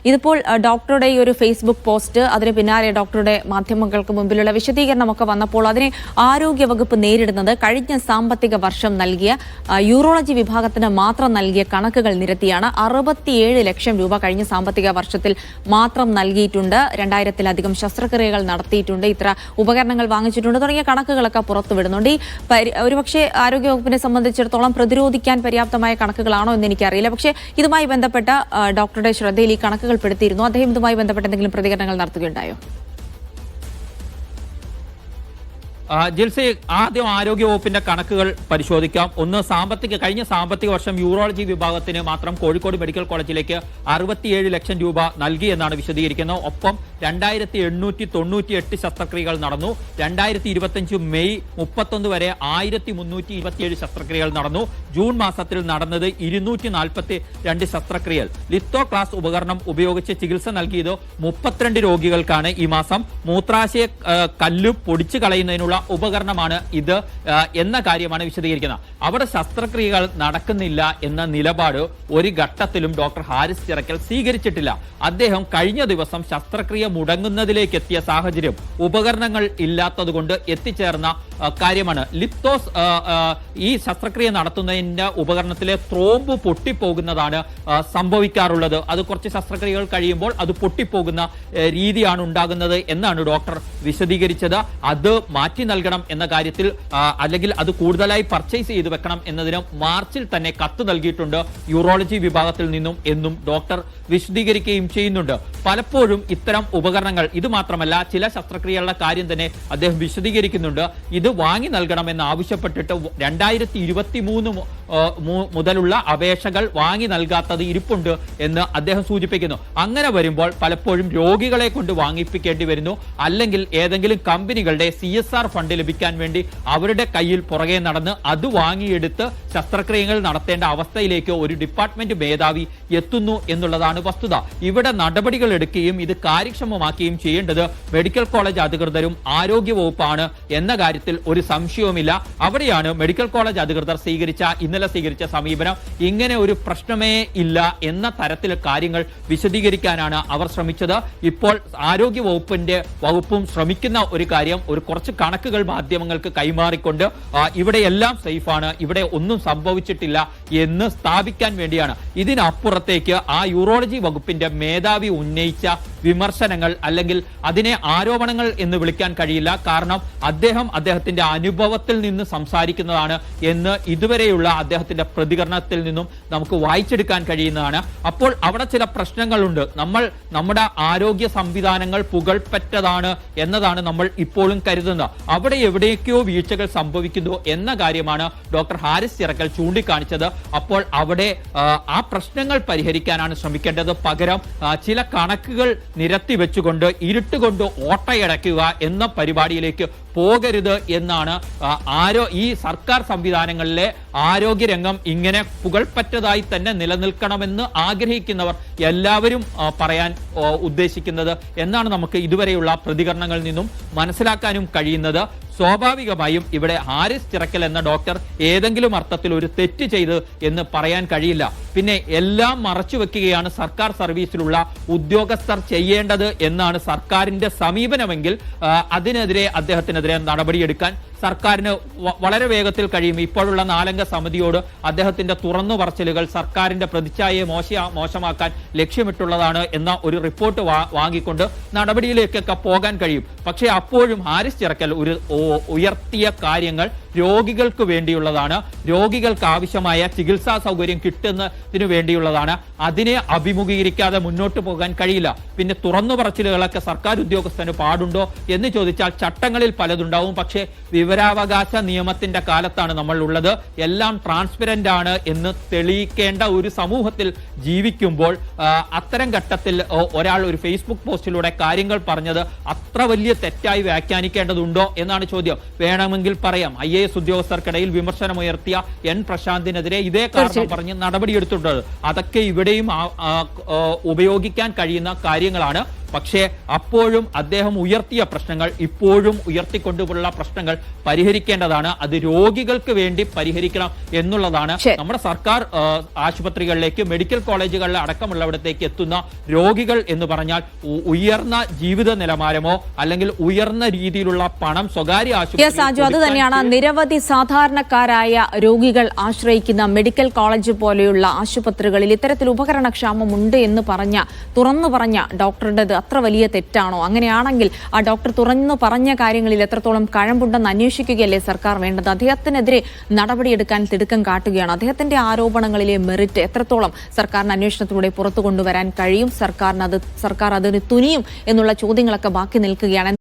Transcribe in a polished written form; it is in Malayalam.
ഇതിപ്പോൾ ഡോക്ടറുടെ ഈ ഒരു ഫേസ്ബുക്ക് പോസ്റ്റ്, അതിന് പിന്നാലെ ഡോക്ടറുടെ മാധ്യമങ്ങൾക്ക് മുമ്പിലുള്ള വിശദീകരണമൊക്കെ വന്നപ്പോൾ അതിനെ ആരോഗ്യവകുപ്പ് നേരിടുന്നത് കഴിഞ്ഞ സാമ്പത്തിക വർഷം നൽകിയ യൂറോളജി വിഭാഗത്തിന് മാത്രം നൽകിയ കണക്കുകൾ നിരത്തിയാണ്. 67 ലക്ഷം രൂപ കഴിഞ്ഞ സാമ്പത്തിക വർഷത്തിൽ മാത്രം നൽകിയിട്ടുണ്ട്. 2000-ലധികം ശസ്ത്രക്രിയകൾ നടത്തിയിട്ടുണ്ട്, ഇത്ര ഉപകരണങ്ങൾ വാങ്ങിച്ചിട്ടുണ്ട് തുടങ്ങിയ കണക്കുകളൊക്കെ പുറത്തുവിടുന്നുണ്ട്. ഈ ഒരുപക്ഷെ ആരോഗ്യവകുപ്പിനെ സംബന്ധിച്ചിടത്തോളം പ്രതിരോധിക്കാൻ പര്യാപ്തമായ കണക്കുകളാണോ എന്ന് എനിക്കറിയില്ല. പക്ഷേ ഇതുമായി ബന്ധപ്പെട്ട ഡോക്ടറുടെ ശ്രദ്ധയിൽ ഈ കണക്കുകൾ പെടുത്തിയിരുന്നു. അദ്ദേഹം ഇതുമായി ബന്ധപ്പെട്ട് എന്തെങ്കിലും പ്രതികരണങ്ങൾ നടത്തുകയുണ്ടായോ? ജിൽസി, ആദ്യം ആരോഗ്യവകുപ്പിന്റെ കണക്കുകൾ പരിശോധിക്കാം. ഒന്ന്, കഴിഞ്ഞ സാമ്പത്തിക വർഷം യൂറോളജി വിഭാഗത്തിന് മാത്രം കോഴിക്കോട് മെഡിക്കൽ കോളേജിലേക്ക് 67 ലക്ഷം രൂപ നൽകി എന്നാണ് വിശദീകരിക്കുന്നത്. ഒപ്പം 2898 ശസ്ത്രക്രിയകൾ നടന്നു. 2025 മെയ് 31 വരെ 1327 ശസ്ത്രക്രിയകൾ നടന്നു. ജൂൺ മാസത്തിൽ നടന്നത് 242 ശസ്ത്രക്രിയകൾ. ലിത്തോ ക്ലാസ് ഉപകരണം ഉപയോഗിച്ച് ചികിത്സ നൽകിയത് 32 രോഗികൾക്കാണ്. ഈ മാസം മൂത്രാശയ കല്ല് പൊടിച്ചു കളയുന്നതിനുള്ള ഉപകരണമാണ് ഇത് എന്ന കാര്യമാണ് വിശദീകരിക്കുന്നത്. അവിടെ ശസ്ത്രക്രിയകൾ നടക്കുന്നില്ല എന്ന നിലപാട് ഒരു ഘട്ടത്തിലും ഡോക്ടർ ഹാരിസ് ചിറക്കൽ സ്വീകരിച്ചിട്ടില്ല. അദ്ദേഹം കഴിഞ്ഞ ദിവസം ശസ്ത്രക്രിയ മുടങ്ങുന്നതിലേക്ക് എത്തിയ സാഹചര്യം ഉപകരണങ്ങൾ ഇല്ലാത്തതുകൊണ്ട് എത്തിച്ചേർന്ന കാര്യമാണ്. ലിപ്തോസ് ഈ ശസ്ത്രക്രിയ നടത്തുന്നതിന്റെ ഉപകരണത്തിലെ ത്രോമ്പ് പൊട്ടിപ്പോകുന്നതാണ് സംഭവിക്കാറുള്ളത്. അത് കുറച്ച് ശസ്ത്രക്രിയകൾ കഴിയുമ്പോൾ അത് പൊട്ടിപ്പോകുന്ന രീതിയാണ് ഉണ്ടാകുന്നത് എന്നാണ് ഡോക്ടർ വിശദീകരിച്ചത്. അത് മാറ്റി നൽകണം എന്ന കാര്യത്തിൽ, അല്ലെങ്കിൽ അത് കൂടുതലായി പർച്ചേസ് ചെയ്ത് വെക്കണം എന്നതിന് മാർച്ചിൽ തന്നെ കത്ത് നൽകിയിട്ടുണ്ട് യൂറോളജി വിഭാഗത്തിൽ നിന്നും എന്നും ഡോക്ടർ വിശദീകരിക്കുകയും ചെയ്യുന്നുണ്ട്. പലപ്പോഴും ഇത്തരം ഉപകരണങ്ങൾ, ഇത് മാത്രമല്ല ചില ശസ്ത്രക്രിയകളുടെ കാര്യം തന്നെ അദ്ദേഹം വിശദീകരിക്കുന്നുണ്ട്. ഇത് വാങ്ങി നൽകണമെന്ന് ആവശ്യപ്പെട്ടിട്ട് 2023 മുതലുള്ള അപേക്ഷകൾ വാങ്ങി നൽകാത്തത് ഇരിപ്പുണ്ട് എന്ന് അദ്ദേഹം സൂചിപ്പിക്കുന്നു. അങ്ങനെ വരുമ്പോൾ പലപ്പോഴും രോഗികളെ കൊണ്ട് വാങ്ങിപ്പിക്കേണ്ടി വരുന്നു, അല്ലെങ്കിൽ ഏതെങ്കിലും കമ്പനികളുടെ CSR ഫണ്ട് ലഭിക്കാൻ വേണ്ടി അവരുടെ കയ്യിൽ പുറകെ നടന്ന് അത് വാങ്ങിയെടുത്ത് ശസ്ത്രക്രിയകൾ നടത്തേണ്ട അവസ്ഥയിലേക്ക് ഒരു ഡിപ്പാർട്ട്മെന്റ് മേധാവി എത്തുന്നു എന്നുള്ളതാണ് വസ്തുത. ഇവിടെ നടപടികൾ എടുക്കുകയും ഇത് കാര്യക്ഷമമാക്കുകയും ചെയ്യേണ്ടത് മെഡിക്കൽ കോളേജ് അധികൃതരും ആരോഗ്യവകുപ്പാണ് എന്ന കാര്യത്തിൽ ഒരു സംശയവുമില്ല. അവിടെയാണ് മെഡിക്കൽ കോളേജ് അധികൃതർ ഇന്നലെ സ്വീകരിച്ച സമീപനം. ഇങ്ങനെ ഒരു പ്രശ്നമേ ഇല്ല എന്ന തരത്തിൽ കാര്യങ്ങൾ വിശദീകരിക്കാനാണ് അവർ ശ്രമിച്ചത്. ഇപ്പോൾ വകുപ്പും ശ്രമിക്കുന്ന ഒരു കാര്യം, കുറച്ച് കണക്കുകൾ മാധ്യമങ്ങൾക്ക് കൈമാറിക്കൊണ്ട് ഇവിടെയെല്ലാം സേഫാണ്, ഇവിടെ ഒന്നും സംഭവിച്ചിട്ടില്ല എന്ന് സ്ഥാപിക്കാൻ വേണ്ടിയാണ്. ഇതിനപ്പുറത്തേക്ക് ആ യൂറോളജി വകുപ്പിന്റെ മേധാവി ഉന്നയിച്ച വിമർശനങ്ങൾ, അല്ലെങ്കിൽ അതിനെ ആരോപണങ്ങൾ എന്ന് വിളിക്കാൻ കഴിയില്ല. കാരണം അദ്ദേഹത്തിന്റെ അനുഭവത്തിൽ നിന്ന് സംസാരിക്കുന്നതാണ് എന്ന് ഇതുവരെയുള്ള അദ്ദേഹത്തിന്റെ പ്രതികരണത്തിൽ നിന്നും നമുക്ക് വായിച്ചെടുക്കാൻ കഴിയുന്നതാണ്. അപ്പോൾ അവിടെ ചില പ്രശ്നങ്ങളുണ്ട്. നമ്മുടെ ആരോഗ്യ സംവിധാനങ്ങൾ പുകൾപ്പെട്ടതാണ് എന്നതാണ് നമ്മൾ ഇപ്പോഴും കരുതുന്നത്. അവിടെ എവിടെയൊക്കെയോ വീഴ്ചകൾ സംഭവിക്കുന്നു എന്ന കാര്യമാണ് ഡോക്ടർ ഹാരിസ് ചിറക്കൽ ചൂണ്ടിക്കാണിച്ചത്. അപ്പോൾ അവിടെ ആ പ്രശ്നങ്ങൾ പരിഹരിക്കാനാണ് ശ്രമിക്കേണ്ടത്. പകരം ചില കണക്കുകൾ നിരത്തി വെച്ചുകൊണ്ട് ഇരുട്ടുകൊണ്ട് ഓട്ടയടയ്ക്കുക എന്ന പരിപാടിയിലേക്ക് പോകരുത് എന്നാണ് ഈ സർക്കാർ സംവിധാനങ്ങളിലെ ആരോഗ്യരംഗം ഇങ്ങനെ പുകൾപ്പറ്റതായി തന്നെ നിലനിൽക്കണമെന്ന് ആഗ്രഹിക്കുന്നവർ എല്ലാവരും പറയാൻ ഉദ്ദേശിക്കുന്നത് എന്നാണ് നമുക്ക് ഇതുവരെയുള്ള പ്രതികരണങ്ങളിൽ നിന്നും മനസ്സിലാക്കാനും കഴിയുന്നത്. സ്വാഭാവികമായും ഇവിടെ ഹാരിസ് ചിറക്കൽ എന്ന ഡോക്ടർ ഏതെങ്കിലും അർത്ഥത്തിൽ ഒരു തെറ്റ് ചെയ്ത് എന്ന് പറയാൻ കഴിയില്ല. പിന്നെ എല്ലാം മറച്ചു വെക്കുകയാണ് സർക്കാർ സർവീസിലുള്ള ഉദ്യോഗസ്ഥർ ചെയ്യേണ്ടത് എന്നാണ് സർക്കാരിന്റെ സമീപനമെങ്കിൽ അദ്ദേഹത്തിനെതിരെ നടപടിയെടുക്കാൻ സർക്കാരിന് വളരെ വേഗത്തിൽ കഴിയും. ഇപ്പോഴുള്ള 4 അംഗ സമിതിയോട് അദ്ദേഹത്തിന്റെ തുറന്നു പറച്ചിലുകൾ സർക്കാരിന്റെ പ്രതിച്ഛായയെ മോശമാക്കാൻ ലക്ഷ്യമിട്ടുള്ളതാണ് എന്ന ഒരു റിപ്പോർട്ട് വാങ്ങിക്കൊണ്ട് നടപടിയിലേക്കൊക്കെ പോകാൻ കഴിയും. പക്ഷേ അപ്പോഴും ഹാരിസ് ചിറക്കൽ ഉയർത്തിയ കാര്യങ്ങൾ രോഗികൾക്ക് വേണ്ടിയുള്ളതാണ്, രോഗികൾക്ക് ആവശ്യമായ ചികിത്സാ സൗകര്യം കിട്ടുന്നതിന് വേണ്ടിയുള്ളതാണ്. അതിനെ അഭിമുഖീകരിക്കാതെ മുന്നോട്ട് പോകാൻ കഴിയില്ല. പിന്നെ തുറന്നു പറച്ചിലുകളൊക്കെ സർക്കാർ ഉദ്യോഗസ്ഥന് പാടുണ്ടോ എന്ന് ചോദിച്ചാൽ ചട്ടങ്ങളിൽ പലതുണ്ടാവും. പക്ഷേ വിവരാവകാശ നിയമത്തിന്റെ കാലത്താണ് നമ്മൾ ഉള്ളത്. എല്ലാം ട്രാൻസ്പെറന്റ് ആണ് എന്ന് തെളിയിക്കേണ്ട ഒരു സമൂഹത്തിൽ ജീവിക്കുമ്പോൾ അത്തരം ഘട്ടത്തിൽ ഒരാൾ ഒരു ഫേസ്ബുക്ക് പോസ്റ്റിലൂടെ കാര്യങ്ങൾ പറഞ്ഞത് അത്ര വലിയ തെറ്റായി വ്യാഖ്യാനിക്കേണ്ടതുണ്ടോ എന്നാണ് ചോദ്യം. വേണമെങ്കിൽ പറയാം, IAS ഉദ്യോഗസ്ഥർക്കിടയിൽ വിമർശനമുയർത്തിയ N പ്രശാന്തിനെതിരെ ഇതേ കാരണം പറഞ്ഞ് നടപടിയെടുത്തിട്ടുണ്ട്. അതൊക്കെ ഇവിടെയും ഉപയോഗിക്കാൻ കഴിയുന്ന കാര്യങ്ങളാണ്. പക്ഷേ അപ്പോഴും അദ്ദേഹം ഉയർത്തിയ പ്രശ്നങ്ങൾ ഇപ്പോഴും ഉയർത്തിക്കൊണ്ടുള്ള പ്രശ്നങ്ങൾ പരിഹരിക്കേണ്ടതാണ്. അത് രോഗികൾക്ക് വേണ്ടി പരിഹരിക്കണം എന്നുള്ളതാണ്. നമ്മുടെ സർക്കാർ ആശുപത്രികളിലേക്ക്, മെഡിക്കൽ കോളേജുകളിൽ അടക്കമുള്ളവിടത്തേക്ക് എത്തുന്ന രോഗികൾ എന്ന് പറഞ്ഞാൽ ഉയർന്ന ജീവിത നിലവാരമോ അല്ലെങ്കിൽ ഉയർന്ന രീതിയിലുള്ള പണം സ്വകാര്യ ആശുപത്രി അത് തന്നെയാണ്. നിരവധി സാധാരണക്കാരായ രോഗികൾ ആശ്രയിക്കുന്ന മെഡിക്കൽ കോളേജ് പോലെയുള്ള ആശുപത്രികളിൽ ഇത്തരത്തിൽ ഉപകരണക്ഷാമം ഉണ്ട് എന്ന് തുറന്നു പറഞ്ഞ ഡോക്ടറുടേത് അത്ര വലിയ തെറ്റാണോ? അങ്ങനെയാണെങ്കിൽ ആ ഡോക്ടർ തുറന്നു പറഞ്ഞ കാര്യങ്ങളിൽ എത്രത്തോളം കഴമ്പുണ്ടെന്ന് അന്വേഷിക്കുകയല്ലേ സർക്കാർ വേണ്ടത്? അദ്ദേഹത്തിനെതിരെ നടപടിയെടുക്കാൻ തിടുക്കം കാട്ടുകയാണ്. അദ്ദേഹത്തിന്റെ ആരോപണങ്ങളിലെ മെറിറ്റ് എത്രത്തോളം സർക്കാരിന് അന്വേഷണത്തിലൂടെ പുറത്തു കൊണ്ടുവരാൻ കഴിയും? സർക്കാർ അതിന് തുനിയും എന്നുള്ള ചോദ്യങ്ങളൊക്കെ ബാക്കി നിൽക്കുകയാണ്.